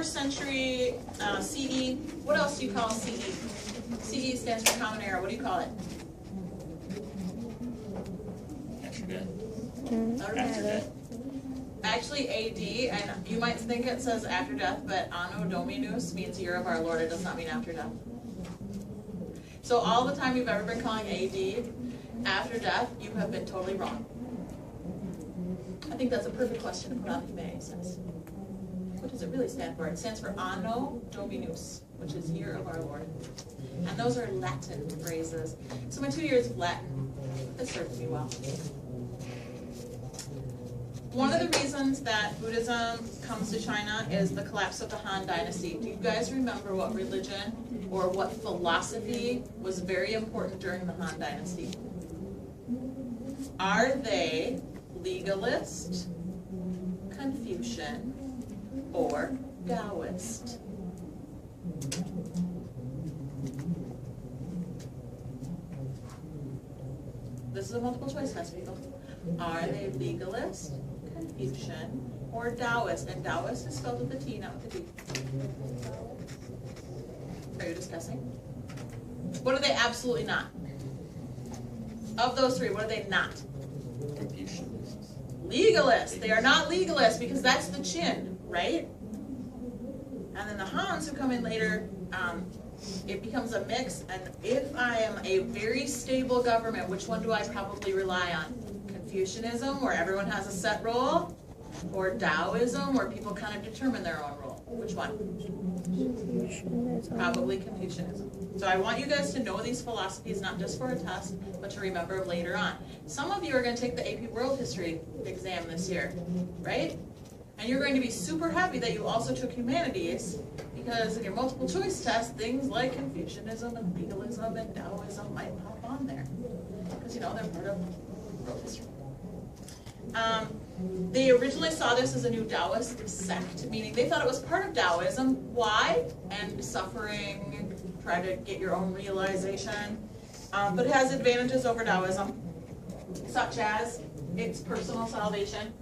1st century CE. What else do you call CE? CE stands for Common Era. What do you call it? After death. After death. Actually, AD, and you might think it says after death, but Anno Dominus means year of our Lord. It does not mean after death. So all the time you've ever been calling AD after death, you have been totally wrong. I think that's a perfect question to put on humanities test. What does it really stand for? It stands for Anno Dominus, which is year of our Lord. And those are Latin phrases. So my 2 years of Latin, that served me well. One of the reasons that Buddhism comes to China is the collapse of the Han Dynasty. Do you guys remember what religion or what philosophy was very important during the Han Dynasty? Are they legalist, Confucian, or Taoist? This is a multiple choice test, people. Are they legalist, Confucian, or Taoist? And Taoist is spelled with a T, not with a D. Are you discussing? What are they absolutely not? Of those three, what are they not? Confucianists. Legalists. They are not legalists because that's the Qin, right? And then the Hans who come in later, it becomes a mix. And if I am a very stable government, which one do I probably rely on? Confucianism, where everyone has a set role, or Taoism, where people kind of determine their own role? Which one? Confucianism. Probably Confucianism. So I want you guys to know these philosophies, not just for a test, but to remember later on. Some of you are going to take the AP World History exam this year, right? And you're going to be super happy that you also took humanities, because in your multiple choice test, things like Confucianism and legalism and Taoism might pop on there. Because, you know, they're part of world history. They originally saw this as a new Taoist sect, meaning they thought it was part of Taoism. Why? End suffering, try to get your own realization. But it has advantages over Taoism, such as its personal salvation,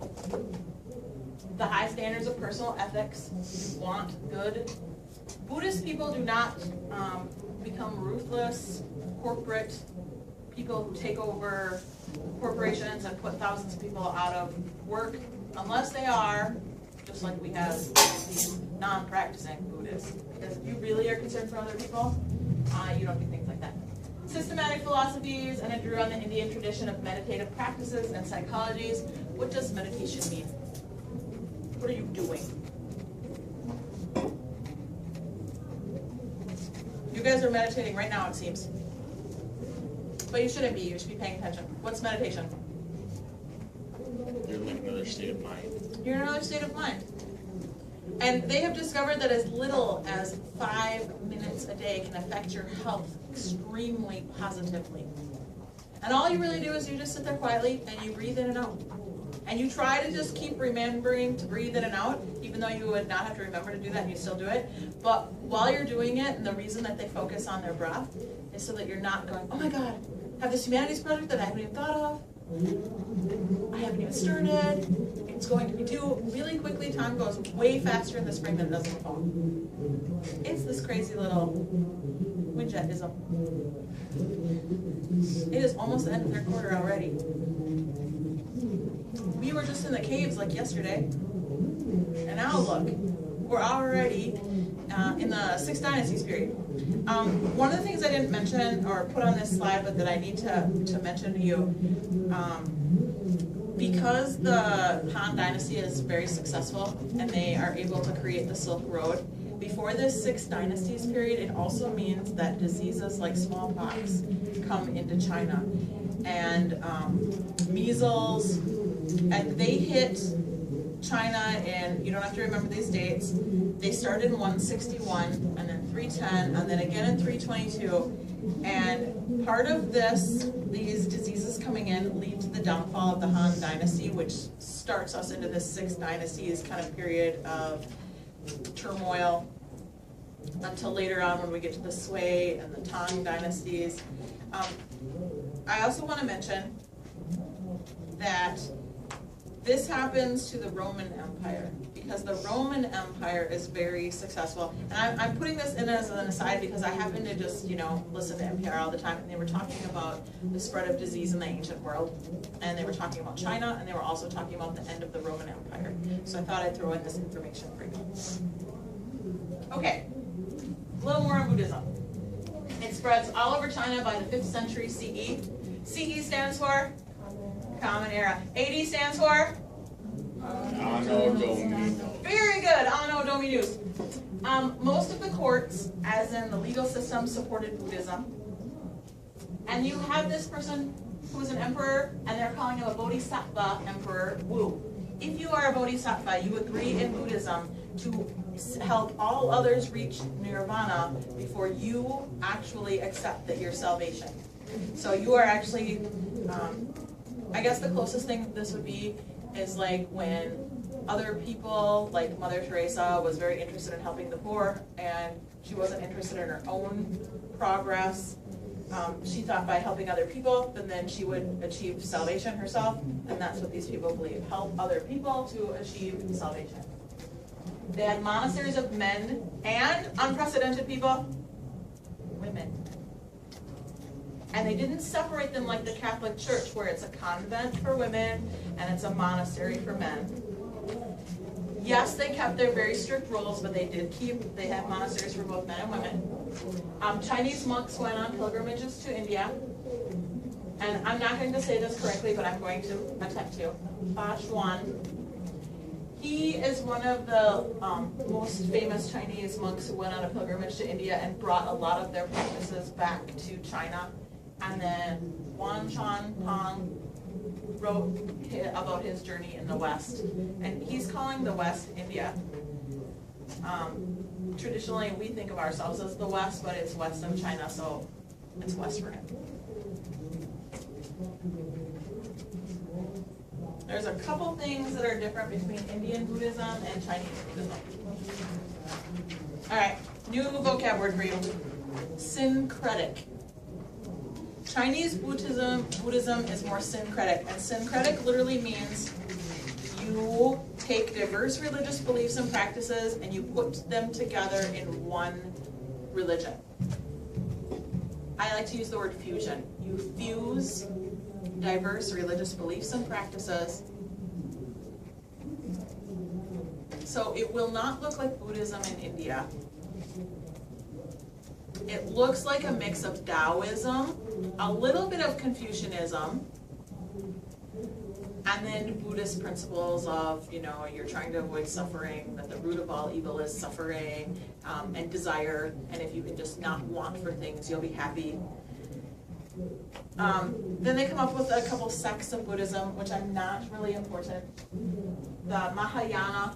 the high standards of personal ethics. You want good. Buddhist people do not become ruthless, corporate people who take over corporations and put thousands of people out of work, unless they are, just like we have these non-practicing Buddhists. Because if you really are concerned for other people, you don't do things like that. Systematic philosophies, and it drew on the Indian tradition of meditative practices and psychologies. What does meditation mean? What are you doing? You guys are meditating right now, it seems. But you shouldn't be. You should be paying attention. What's meditation? You're in another state of mind. You're in another state of mind. And they have discovered that as little as 5 minutes a day can affect your health extremely positively. And all you really do is you just sit there quietly and you breathe in and out. And you try to just keep remembering to breathe in and out, even though you would not have to remember to do that and you still do it. But while you're doing it, and the reason that they focus on their breath is so that you're not going, oh my God, I have this humanities project that I haven't even thought of. I haven't even started. It's going to be due really quickly. Time goes way faster in the spring than it does in the fall. It's this crazy little Wingetism. It is almost the end of their quarter already. We were just in the caves like yesterday, and now look, we're already in the 6 Dynasties period. One of the things I didn't mention or put on this slide, but that I need to mention to you, because the Han Dynasty is very successful and they are able to create the Silk Road, before this 6 Dynasties period, it also means that diseases like smallpox come into China. And measles, and they hit China, and you don't have to remember these dates. They started in 161, and then 310, and then again in 322. And part of these diseases coming in lead to the downfall of the Han Dynasty, which starts us into this 6 Dynasties kind of period of turmoil until later on when we get to the Sui and the Tang Dynasties. I also want to mention that This happens to the Roman Empire, because the Roman Empire is very successful. And I'm putting this in as an aside because I happen to just, listen to NPR all the time, and they were talking about the spread of disease in the ancient world. And they were talking about China, and they were also talking about the end of the Roman Empire. So I thought I'd throw in this information for you. Okay, a little more on Buddhism. It spreads all over China by the 5th century CE. CE stands for? Common Era. AD stands for? Anno Domini. Very good, Anno Dominus. Most of the courts, as in the legal system, supported Buddhism. And you have this person who is an emperor, and they're calling him a Bodhisattva Emperor Wu. If you are a Bodhisattva, you agree in Buddhism to help all others reach nirvana before you actually accept that you're salvation. So you are actually, I guess the closest thing this would be is like when other people, like Mother Teresa, was very interested in helping the poor, and she wasn't interested in her own progress. She thought by helping other people, then she would achieve salvation herself, and that's what these people believe. Help other people to achieve salvation. They had monasteries of men and unprecedented people, women. And they didn't separate them like the Catholic Church, where it's a convent for women and it's a monastery for men. Yes, they kept their very strict rules, but they had monasteries for both men and women. Chinese monks went on pilgrimages to India. And I'm not going to say this correctly, but I'm going to attempt to. Fa Xuan. He is one of the most famous Chinese monks who went on a pilgrimage to India and brought a lot of their practices back to China. And then Wan Chan Tong wrote about his journey in the West. And he's calling the West India. Traditionally, we think of ourselves as the West, but it's west of China, so it's west for him. There's a couple things that are different between Indian Buddhism and Chinese Buddhism. All right, new vocab word for you. Syncretic. Chinese Buddhism is more syncretic, and syncretic literally means you take diverse religious beliefs and practices and you put them together in one religion. I like to use the word fusion. You fuse diverse religious beliefs and practices. So it will not look like Buddhism in India. It looks like a mix of Taoism, a little bit of Confucianism, and then Buddhist principles of, you're trying to avoid suffering, that the root of all evil is suffering, and desire, and if you can just not want for things, you'll be happy. Then they come up with a couple sects of Buddhism, which are not really important. The Mahayana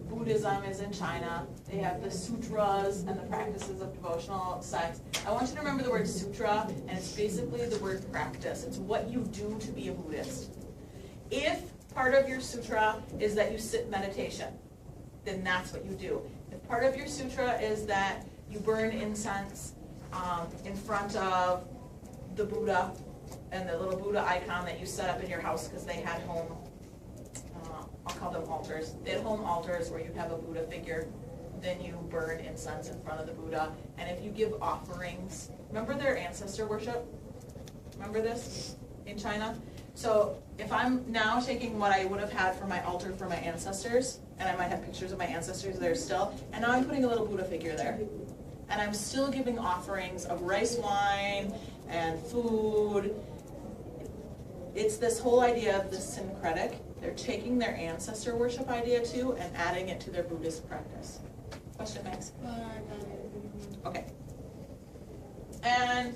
Buddhism is in China. They have the sutras and the practices of devotional sects. I want you to remember the word sutra, and it's basically the word practice. It's what you do to be a Buddhist. If part of your sutra is that you sit in meditation, then that's what you do. If part of your sutra is that you burn incense in front of the Buddha and the little Buddha icon that you set up in your house, because they had home, I'll call them altars. They had home altars where you have a Buddha figure, then you burn incense in front of the Buddha. And if you give offerings, remember their ancestor worship? Remember this in China? So if I'm now taking what I would have had for my altar for my ancestors, and I might have pictures of my ancestors there still, and now I'm putting a little Buddha figure there. And I'm still giving offerings of rice wine and food. It's this whole idea of the syncretic. They're taking their ancestor worship idea too and adding it to their Buddhist practice. Question, Max? Okay. And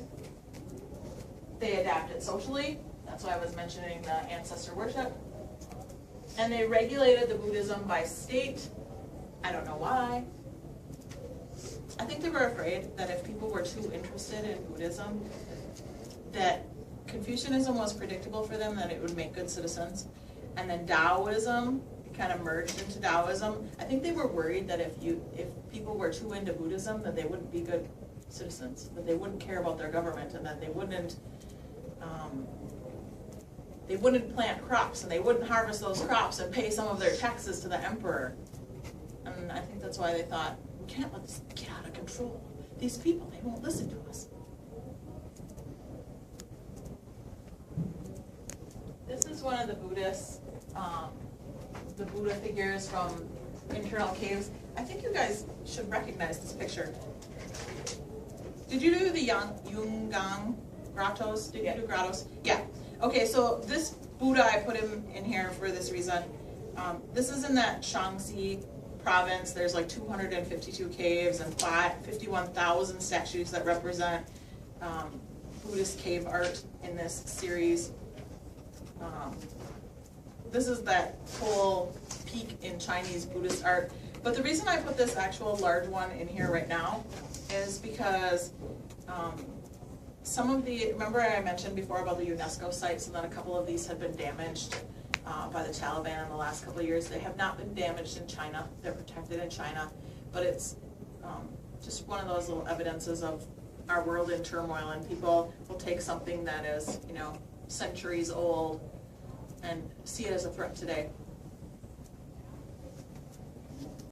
they adapted socially. That's why I was mentioning the ancestor worship. And they regulated the Buddhism by state. I don't know why. I think they were afraid that if people were too interested in Buddhism, that Confucianism was predictable for them, that it would make good citizens. And then Taoism kind of merged into Taoism. I think they were worried that if people were too into Buddhism, that they wouldn't be good citizens, that they wouldn't care about their government, and that they wouldn't they wouldn't plant crops and they wouldn't harvest those crops and pay some of their taxes to the emperor. And I think that's why they thought, we can't let this get out of control. These people, they won't listen to us. This is one of the Buddhists, the Buddha figures from internal caves. I think you guys should recognize this picture. Did you do the Yungang grottos? Did you do grottos? Yeah. Okay, so this Buddha, I put him in here for this reason. This is in that Shaanxi province. There's like 252 caves and 51,000 statues that represent Buddhist cave art in this series. This is that whole peak in Chinese Buddhist art. But the reason I put this actual large one in here right now is because some of the, remember I mentioned before about the UNESCO sites and that a couple of these had been damaged by the Taliban in the last couple of years. They have not been damaged in China. They're protected in China. But it's just one of those little evidences of our world in turmoil, and people will take something that is, you know, centuries old and see it as a threat today.